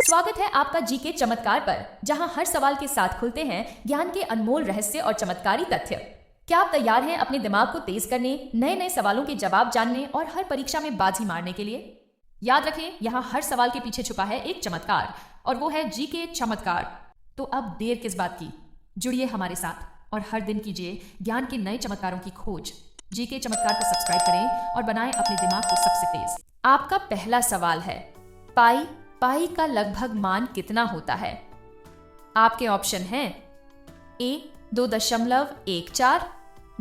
स्वागत है आपका जीके चमत्कार पर, जहां हर सवाल के साथ खुलते हैं ज्ञान के अनमोल रहस्य और चमत्कारी तथ्य। क्या आप तैयार हैं अपने दिमाग को तेज करने, नए नए सवालों के जवाब जानने और हर परीक्षा में बाजी मारने के लिए? याद रखें, यहाँ हर सवाल के पीछे छुपा है एक चमत्कार, और वो है जीके चमत्कार। तो अब देर किस बात की, जुड़िए हमारे साथ और हर दिन कीजिए ज्ञान के नए चमत्कारों की खोज। जीके चमत्कार को सब्सक्राइब करें और बनाएं अपने दिमाग को सबसे तेज। आपका पहला सवाल है, पाई का लगभग मान कितना होता है? आपके ऑप्शन हैं ए 2.14,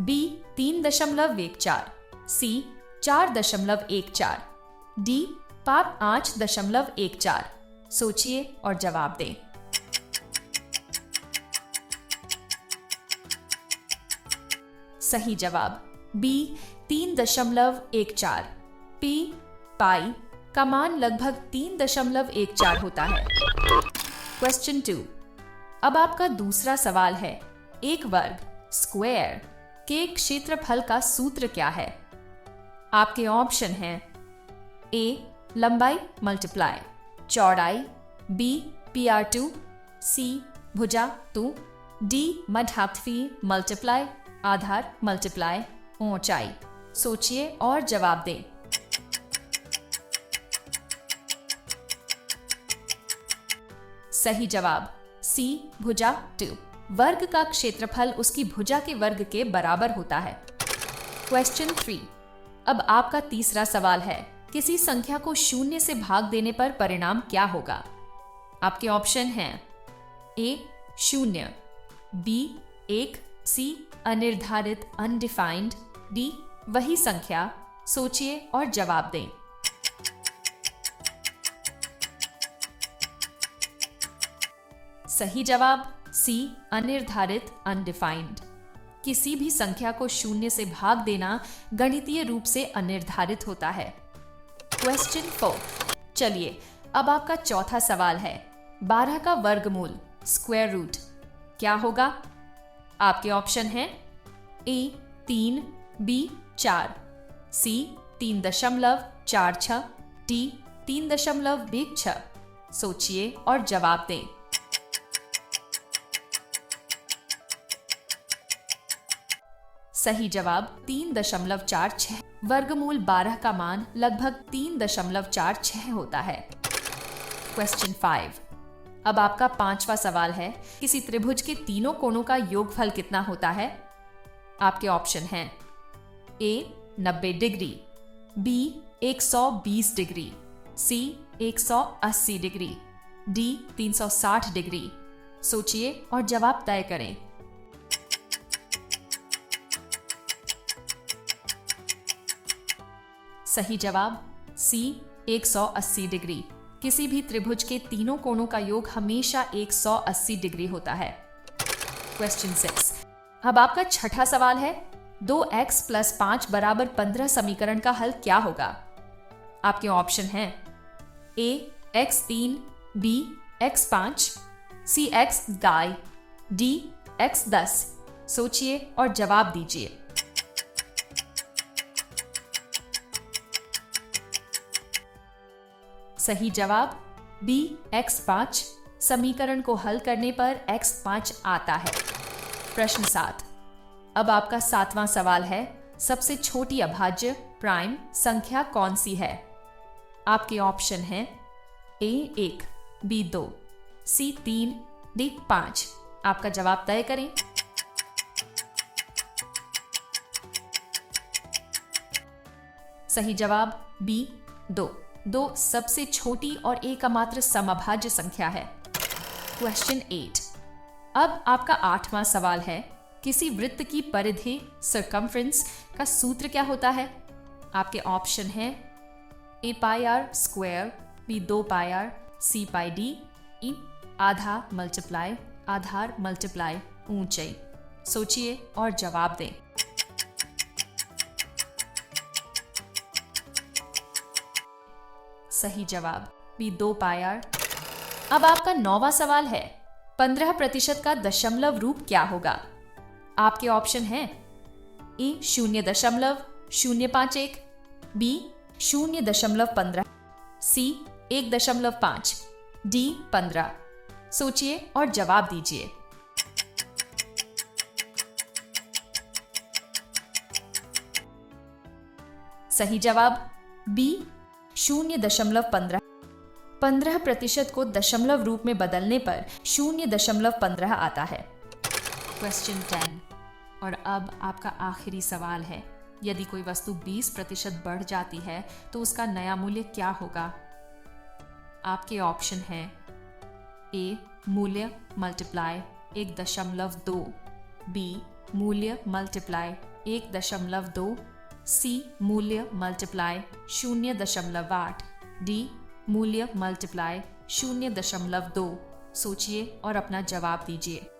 बी 3.14, सी 4.14, डी 5.14। सोचिए और जवाब दें। सही जवाब बी 3.14। पाई का मान लगभग 3.14 होता है। क्वेश्चन 2। अब आपका दूसरा सवाल है, एक वर्ग स्क्वायर के क्षेत्रफल का सूत्र क्या है? आपके ऑप्शन हैं ए लंबाई मल्टीप्लाई चौड़ाई, बी PR2, सी भुजा 2, डी मध्याह्न मल्टीप्लाई आधार मल्टीप्लाई ऊंचाई। सोचिए और जवाब दें। सही जवाब सी भुजा 2। वर्ग का क्षेत्रफल उसकी भुजा के वर्ग के बराबर होता है। क्वेश्चन 3। अब आपका तीसरा सवाल है, किसी संख्या को शून्य से भाग देने पर परिणाम क्या होगा? आपके ऑप्शन हैं ए 0, बी 1, सी अनिर्धारित अनडिफाइंड, डी वही संख्या। सोचिए और जवाब दें। सही जवाब सी अनिर्धारित अनडिफाइंड। किसी भी संख्या को शून्य से भाग देना गणितीय रूप से अनिर्धारित होता है। क्वेश्चन 4। चलिए, अब आपका चौथा सवाल है, 12 का वर्गमूल स्क्वायर रूट क्या होगा? आपके ऑप्शन हैं ए 3, बी 4, सी 3.46, डी 3.26। सोचिए और जवाब दें। सही जवाब 3.46। वर्गमूल 12 का मान लगभग 3.46 होता है। क्वेश्चन 5। अब आपका पांचवा सवाल है, किसी त्रिभुज के तीनों कोणों का योगफल कितना होता है? आपके ऑप्शन हैं ए 90 डिग्री, बी 120 डिग्री, सी 180 डिग्री, डी 360 डिग्री। सोचिए और जवाब तय करें। सही जवाब सी 180 डिग्री। किसी भी त्रिभुज के तीनों कोणों का योग हमेशा 180 डिग्री होता है। क्वेश्चन 6। अब आपका छठा सवाल है, 2x + 5 = 15 समीकरण का हल क्या होगा? आपके ऑप्शन हैं ए x3, बी x5, सी x गाय, डी x10। सोचिए और जवाब दीजिए। सही जवाब बी x5। समीकरण को हल करने पर x5 आता है। प्रश्न 7। अब आपका सातवां सवाल है, सबसे छोटी अभाज्य प्राइम संख्या कौन सी है? आपके ऑप्शन हैं ए 1, बी 2, सी 3, डी 5। आपका जवाब तय करें। सही जवाब बी 2 सबसे छोटी और एकमात्र समअभाज्य संख्या है। क्वेश्चन 8। अब आपका आठवां सवाल है, किसी वृत्त की परिधि सर्कमफ्रेंस का सूत्र क्या होता है? आपके ऑप्शन हैं ए πr², बी 2πr, सी πd, ई आधा मल्टीप्लाई आधार मल्टीप्लाई ऊंचाई। सोचिए और जवाब दें। सही जवाब बी 2πr। अब आपका 9वां सवाल है, 15% का दशमलव रूप क्या होगा? आपके ऑप्शन हैं ए 0.051, बी 0.15, सी 1.5, डी 15? सोचिए और जवाब दीजिए। सही जवाब बी 0.15। 15% को दशमलव रूप में बदलने पर 0.15 आता है। क्वेश्चन 10 और अब आपका आखिरी सवाल है। यदि कोई वस्तु 20% बढ़ जाती है तो उसका नया मूल्य क्या होगा? आपके ऑप्शन हैं ए मूल्य मल्टीप्लाई 1.2, बी मूल्य मल्टीप्लाई 1.2, सी मूल्य मल्टीप्लाई 0.8, डी मूल्य मल्टीप्लाई 0.2। सोचिए और अपना जवाब दीजिए।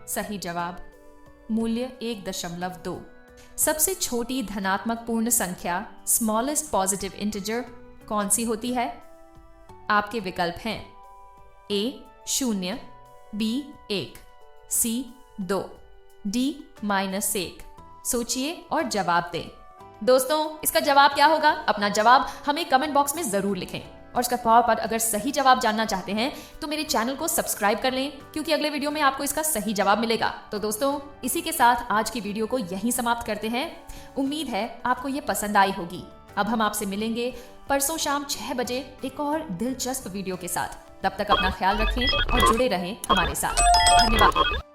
सही जवाब मूल्य 1.2। सबसे छोटी धनात्मक पूर्ण संख्या स्मॉलेस्ट पॉजिटिव इंटीजर कौन सी होती है? आपके विकल्प हैं ए 0, बी 1, सी 2, डी -1। सोचिए और जवाब दें। दोस्तों, इसका जवाब क्या होगा? अपना जवाब हमें कमेंट बॉक्स में जरूर लिखें और इसका तौर पर अगर सही जवाब जानना चाहते हैं तो मेरे चैनल को सब्सक्राइब कर लें, क्योंकि अगले वीडियो में आपको इसका सही जवाब मिलेगा। तो दोस्तों, इसी के साथ आज की वीडियो को यहीं समाप्त करते हैं। उम्मीद है आपको ये पसंद आई होगी। अब हम आपसे मिलेंगे परसों शाम 6 बजे एक और दिलचस्प वीडियो के साथ। तब तक अपना ख्याल रखें और जुड़े रहें हमारे साथ। धन्यवाद।